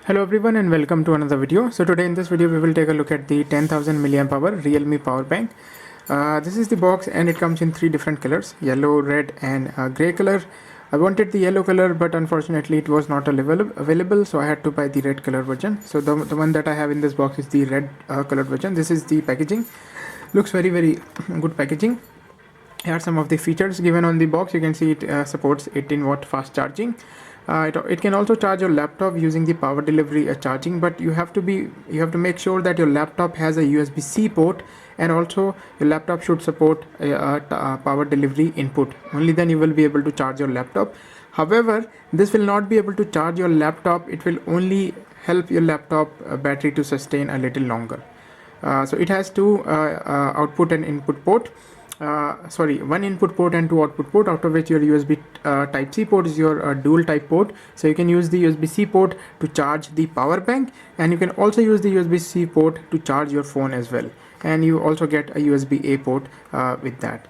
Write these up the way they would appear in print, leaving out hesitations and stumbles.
Hello everyone and welcome to another video. So today in this video we will take a look at the 10,000 milliamp hour Realme power bank. This is the box and it comes in three different colors: yellow, red and gray color. I wanted the yellow color but unfortunately it was not available, so I had to buy the red color version. So the one that I have in this box is the red colored version. This is the packaging. Looks very good packaging. Here are some of the features given on the box. You can see it supports 18-watt fast charging. It can also charge your laptop using the power delivery charging, but you have to make sure that your laptop has a USB-C port, and also your laptop should support a power delivery input. Only then you will be able to charge your laptop. However, this will not be able to charge your laptop. It will only help your laptop battery to sustain a little longer. So it has two output and input port. One input port and two output port, out of which your USB type C port is your dual type port. So you can use the USB-C port to charge the power bank, and you can also use the USB-C port to charge your phone as well, and you also get a USB-A port with that.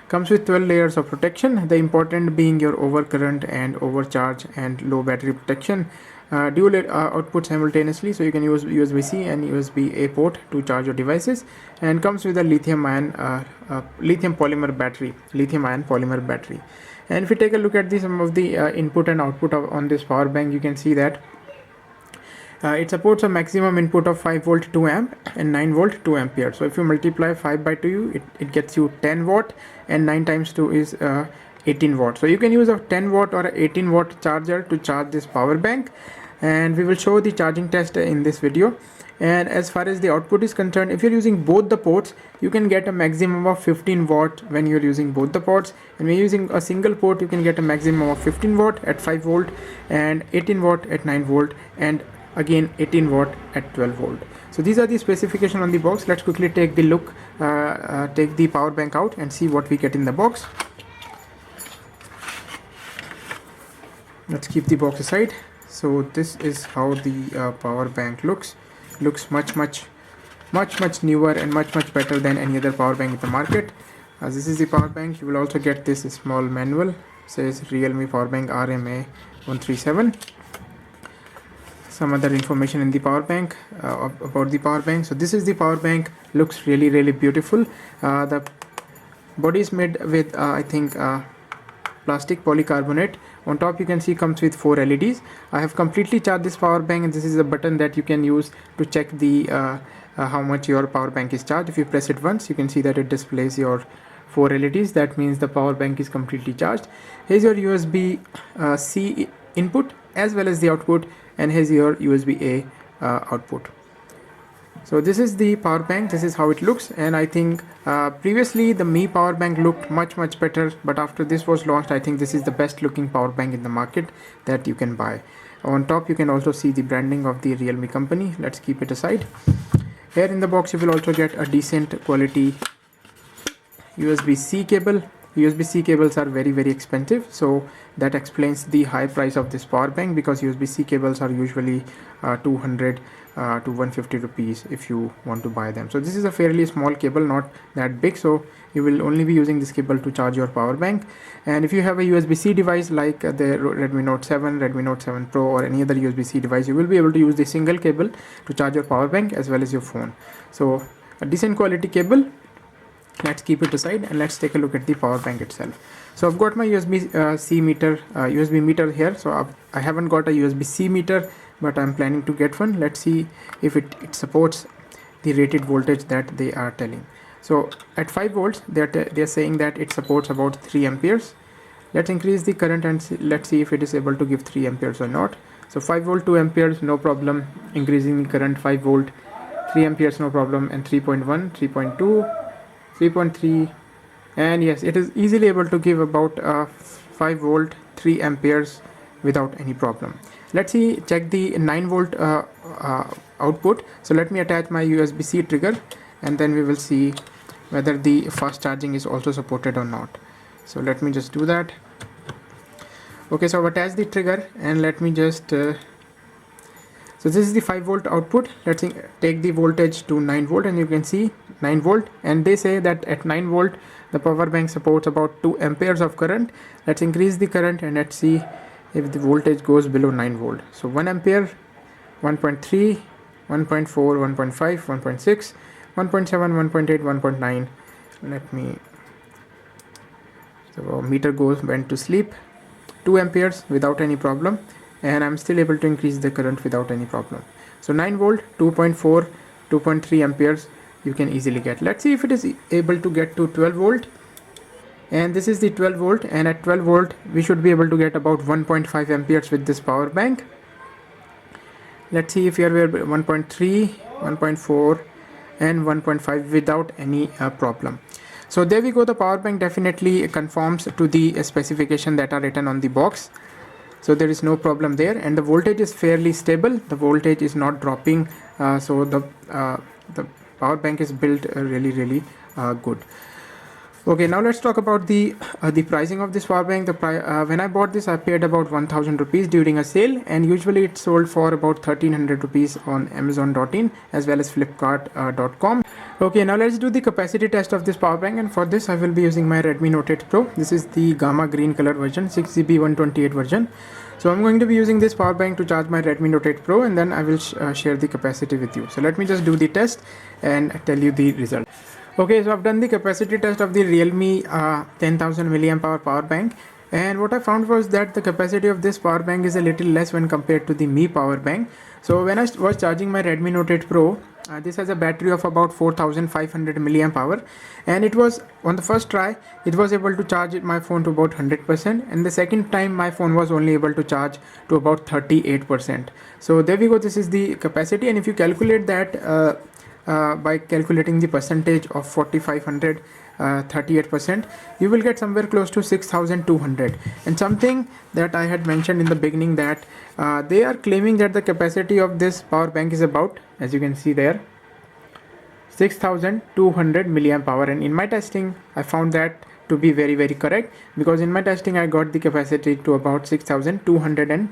Comes with 12 layers of protection, the important being your overcurrent and overcharge and low battery protection. Dual output simultaneously, so you can use USB-C and USB-A port to charge your devices, and comes with a lithium ion polymer battery. And if you take a look at some of the input and output on this power bank, you can see that it supports a maximum input of 5 volt 2 amp and 9 volt 2 ampere. So if you multiply 5 by 2, it gets you 10 watt, and 9 times 2 is 18 watt. So you can use a 10 watt or a 18 watt charger to charge this power bank, and we will show the charging test in this video. And as far as the output is concerned, if you're using both the ports, you can get a maximum of 15 watt when you're using both the ports, and when you're using a single port, you can get a maximum of 15 watt at 5 volt and 18 watt at 9 volt, and again 18 watt at 12 volt. So these are the specifications on the box. Let's quickly take the look, take the power bank out and see what we get in the box. Let's keep the box aside. So this is how the power bank looks much newer and much better than any other power bank in the market. This is the power bank. You will also get this small manual, says Realme power bank RMA 137. Some other information in the power bank, about the power bank. So this is the power bank. Looks really beautiful. The body is made with I think plastic polycarbonate. On top you can see comes with 4 LEDs. I have completely charged this power bank, and this is a button that you can use to check the how much your power bank is charged. If you press it once, you can see that it displays your 4 LEDs. That means the power bank is completely charged. Here's your USB C input as well as the output, and here's your USB-A output. So this is the power bank. This is how it looks, and I think previously the Mi power bank looked much better, but after this was launched, I think this is the best looking power bank in the market that you can buy. On top you can also see the branding of the Realme company. Let's keep it aside. Here in the box you will also get a decent quality USB-C cable. USB-C cables are very expensive, so that explains the high price of this power bank, because USB-C cables are usually 200 to 150 rupees if you want to buy them. So this is a fairly small cable, not that big, so you will only be using this cable to charge your power bank. And if you have a USB-C device like the Redmi Note 7, Redmi Note 7 Pro or any other USB-C device, you will be able to use the single cable to charge your power bank as well as your phone. So a decent quality cable. Let's keep it aside and let's take a look at the power bank itself. So I've got my USB-C meter, USB meter here. So I haven't got a USB-C meter, but I'm planning to get one. Let's see if it supports the rated voltage that they are telling. So at 5 volts, they're saying that it supports about 3 amperes. Let's increase the current and let's see if it is able to give 3 amperes or not. So 5 volt 2 amperes, no problem. Increasing the current 5 volt 3 amperes, no problem. And 3.1, 3.2, 3.3, and yes, it is easily able to give about 5 volt 3 amperes without any problem. Let's see, check the 9 volt output. So let me attach my USB-C trigger, and then we will see whether the fast charging is also supported or not. So let me just do that. Okay, so I've attached the trigger, and let me just so this is the 5 volt output. Let's take the voltage to 9 volt, and you can see 9 volt, and they say that at 9 volt the power bank supports about 2 amperes of current. Let's increase the current and let's see if the voltage goes below 9 volt. So 1 ampere 1.3, 1.4, 1.5, 1.6, 1.7, 1.8, 1.9. Let me, so meter went to sleep. 2 amperes without any problem, and I'm still able to increase the current without any problem. So 9 volt, 2.4, 2.3 amperes you can easily get. Let's see if it is able to get to 12 volt. And this is the 12 volt, and at 12 volt we should be able to get about 1.5 amperes with this power bank. Let's see if here we are 1.3, 1.4 and 1.5 without any problem. So there we go. The power bank definitely conforms to the specification that are written on the box. So there is no problem there, and the voltage is fairly stable. The voltage is not dropping. So the power bank is built really good. Okay, now let's talk about the pricing of this power bank. When I bought this, I paid about 1000 rupees during a sale, and usually it's sold for about 1300 rupees on Amazon.in as well as Flipkart.com. Okay, now let's do the capacity test of this power bank, and for this I will be using my Redmi Note 8 Pro. This is the Gamma green color version, 6GB 128 version. So I'm going to be using this power bank to charge my Redmi Note 8 Pro, and then I will share the capacity with you. So let me just do the test and tell you the result. Okay, so I've done the capacity test of the Realme 10,000 milliamp hour power bank, and what I found was that the capacity of this power bank is a little less when compared to the Mi power bank. So when I was charging my Redmi Note 8 Pro, this has a battery of about 4500 milliamp hour, and it was on the first try it was able to charge my phone to about 100%, and the second time my phone was only able to charge to about 38%. So there we go. This is the capacity, and if you calculate that by calculating the percentage of 4500 38%, you will get somewhere close to 6200. And something that I had mentioned in the beginning, that they are claiming that the capacity of this power bank is about, as you can see there, 6200 milliamp hour, and in my testing I found that to be very correct, because in my testing I got the capacity to about 6210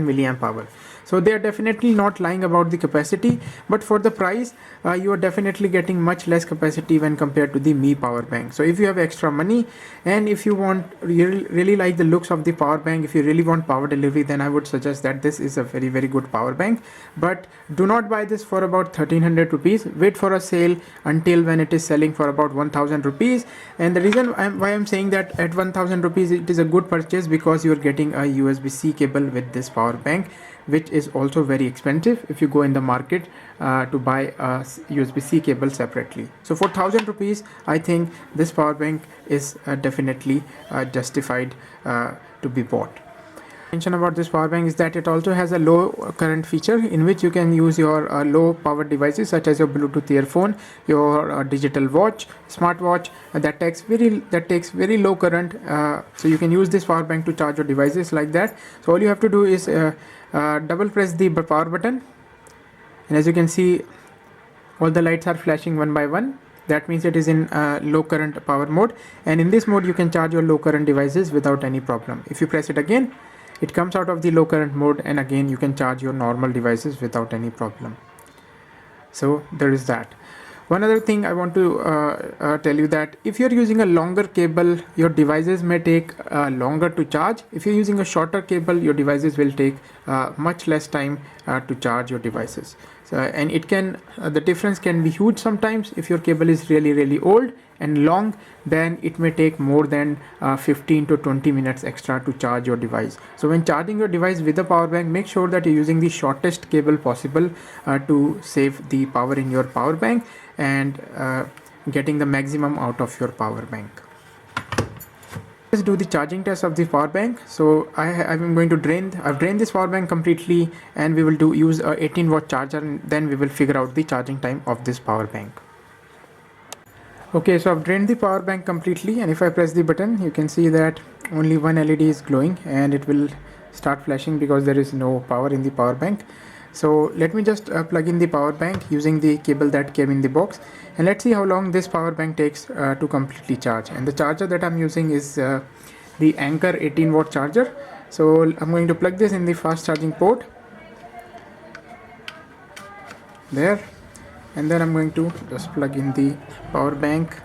milliamp hour. So they are definitely not lying about the capacity, but for the price you are definitely getting much less capacity when compared to the Mi power bank. So if you have extra money, and if you want really like the looks of the power bank, if you really want power delivery, then I would suggest that this is a very good power bank. But do not buy this for about 1300 rupees. Wait for a sale until when it is selling for about 1000 rupees. And the reason why I'm saying that at 1000 rupees it is a good purchase, because you are getting a USB-C cable with this power bank, which is also very expensive if you go in the market to buy a USB-C cable separately. So for 1000 rupees, I think this power bank is definitely justified to be bought. Mention about this power bank is that it also has a low current feature, in which you can use your low power devices such as your Bluetooth earphone, your digital watch, smartwatch, that takes very low current. So you can use this power bank to charge your devices like that. So all you have to do is double press the power button, and as you can see, all the lights are flashing one by one. That means it is in low current power mode, and in this mode you can charge your low current devices without any problem. If you press it again, it comes out of the low current mode, and again you can charge your normal devices without any problem. So there is that. One other thing I want to tell you, that if you're using a longer cable, your devices may take longer to charge. If you're using a shorter cable, your devices will take much less time to charge your devices. So, and it can the difference can be huge sometimes. If your cable is really old and long, then it may take more than 15 to 20 minutes extra to charge your device. So when charging your device with a power bank, make sure that you're using the shortest cable possible to save the power in your power bank and getting the maximum out of your power bank. Let's do the charging test of the power bank. So I'm going to I've drained this power bank completely, and we will use a 18 watt charger, and then we will figure out the charging time of this power bank. Okay, so I've drained the power bank completely, and if I press the button, you can see that only one LED is glowing, and it will start flashing because there is no power in the power bank. So let me just plug in the power bank using the cable that came in the box, and let's see how long this power bank takes to completely charge. And the charger that I'm using is the Anker 18 watt charger. So I'm going to plug this in the fast charging port there, and then I'm going to just plug in the power bank,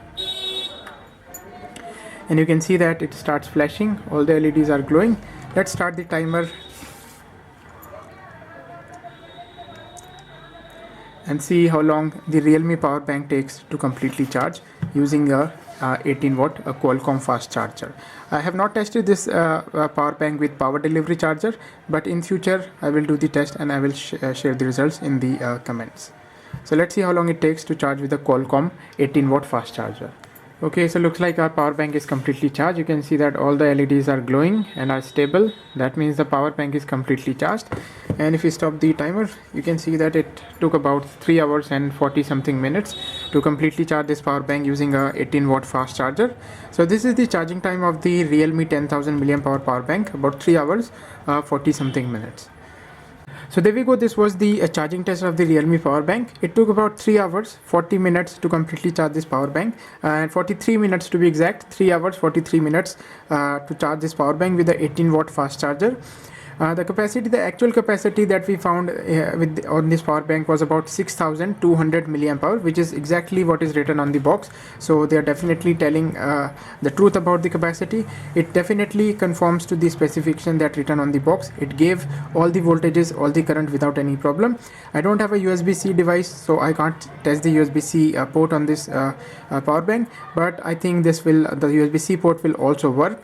and you can see that it starts flashing. All the LEDs are glowing. Let's start the timer. and see how long the Realme power bank takes to completely charge using a 18 watt Qualcomm fast charger. I have not tested this power bank with power delivery charger, but in future I will do the test and I will share the results in the comments. So let's see how long it takes to charge with a Qualcomm 18 watt fast charger. Okay, so looks like our power bank is completely charged. You can see that all the LEDs are glowing and are stable. That means the power bank is completely charged. And if you stop the timer, you can see that it took about 3 hours and 40 something minutes to completely charge this power bank using a 18 watt fast charger. So this is the charging time of the Realme 10,000 milliamp hour power bank, about 3 hours 40 something minutes. So there we go, this was the charging test of the Realme power bank. It took about 3 hours 40 minutes to completely charge this power bank, and 43 minutes to be exact, 3 hours 43 minutes to charge this power bank with the 18 watt fast charger. The actual capacity that we found on this power bank was about 6,200 milliamp hour, which is exactly what is written on the box. So they are definitely telling the truth about the capacity. It definitely conforms to the specification that written on the box. It gave all the voltages, all the current without any problem. I don't have a USB-C device, so I can't test the USB-C port on this power bank, but I think the USB-C port will also work.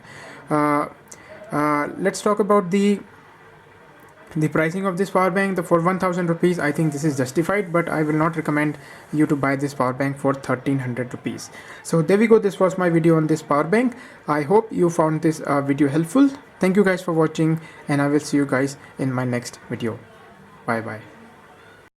Let's talk about the pricing of this power bank. For 1000 rupees, I think this is justified, but I will not recommend you to buy this power bank for 1300 rupees. So there we go, this was my video on this power bank. I hope you found this video helpful. Thank you guys for watching, and I will see you guys in my next video. Bye bye.